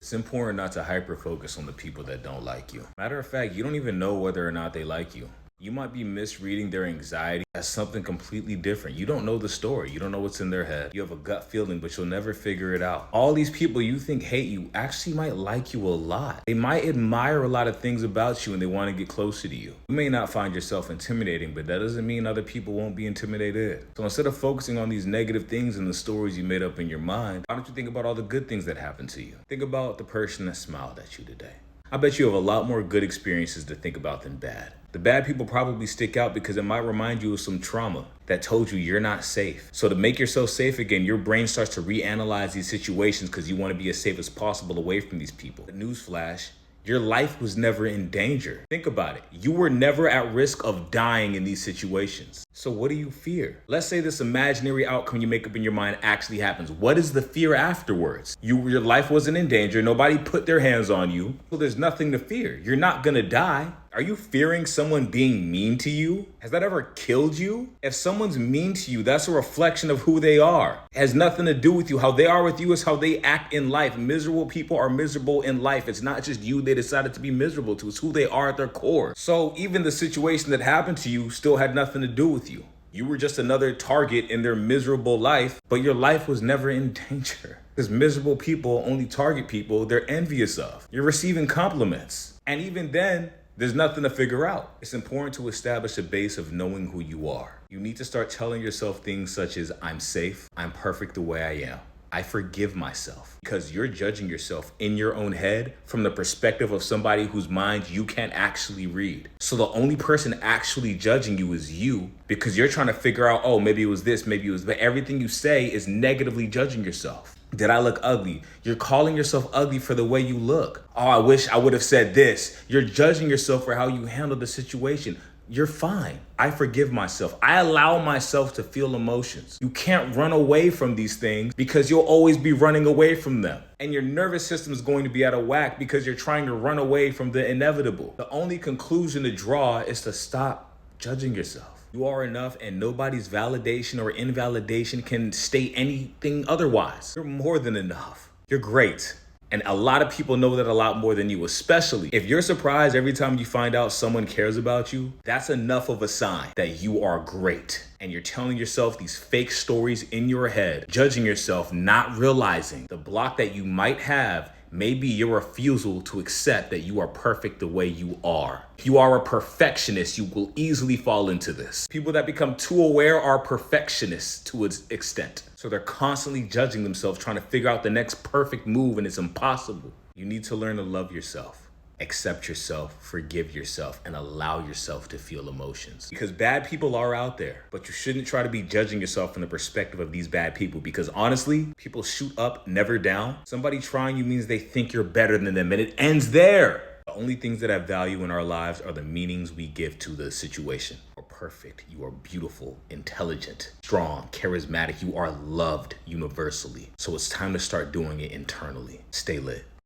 It's important not to hyper focus on the people that don't like you. Matter of fact, you don't even know whether or not they like you. You might be misreading their anxiety as something completely different. You don't know the story. You don't know what's in their head. You have a gut feeling, but you'll never figure it out. All these people you think hate you actually might like you a lot. They might admire a lot of things about you and they want to get closer to you. You may not find yourself intimidating, but that doesn't mean other people won't be intimidated. So instead of focusing on these negative things and the stories you made up in your mind, why don't you think about all the good things that happened to you? Think about the person that smiled at you today. I bet you have a lot more good experiences to think about than bad. The bad people probably stick out because it might remind you of some trauma that told you you're not safe. So to make yourself safe again, your brain starts to reanalyze these situations because you want to be as safe as possible away from these people. Newsflash, your life was never in danger. Think about it. You were never at risk of dying in these situations. So what do you fear? Let's say this imaginary outcome you make up in your mind actually happens. What is the fear afterwards? Your life wasn't in danger. Nobody put their hands on you. So there's nothing to fear. You're not gonna die. Are you fearing someone being mean to you? Has that ever killed you? If someone's mean to you, that's a reflection of who they are. It has nothing to do with you. How they are with you is how they act in life. Miserable people are miserable in life. It's not just you they decided to be miserable to. It's who they are at their core. So even the situation that happened to you still had nothing to do with you. You were just another target in their miserable life, but your life was never in danger. Because miserable people only target people they're envious of. You're receiving compliments. And even then, there's nothing to figure out. It's important to establish a base of knowing who you are. You need to start telling yourself things such as, I'm safe, I'm perfect the way I am. I forgive myself. Because you're judging yourself in your own head from the perspective of somebody whose mind you can't actually read. So the only person actually judging you is you because you're trying to figure out, oh, maybe it was this, maybe it was, but everything you say is negatively judging yourself. Did I look ugly? You're calling yourself ugly for the way you look. Oh, I wish I would have said this. You're judging yourself for how you handled the situation. You're fine. I forgive myself. I allow myself to feel emotions. You can't run away from these things because you'll always be running away from them. And your nervous system is going to be out of whack because you're trying to run away from the inevitable. The only conclusion to draw is to stop judging yourself. You are enough and nobody's validation or invalidation can state anything otherwise. You're more than enough. You're great. And a lot of people know that a lot more than you, especially if you're surprised every time you find out someone cares about you. That's enough of a sign that you are great. And you're telling yourself these fake stories in your head, judging yourself, not realizing the block that you might have may be your refusal to accept that you are perfect the way you are. If you are a perfectionist, you will easily fall into this. People that become too aware are perfectionists to an extent. So they're constantly judging themselves, trying to figure out the next perfect move, and it's impossible. You need to learn to love yourself. Accept yourself, forgive yourself, and allow yourself to feel emotions. Because bad people are out there, but you shouldn't try to be judging yourself from the perspective of these bad people because honestly, people shoot up, never down. Somebody trying you means they think you're better than them, and it ends there. The only things that have value in our lives are the meanings we give to the situation. You are perfect, you are beautiful, intelligent, strong, charismatic, you are loved universally. So it's time to start doing it internally. Stay lit.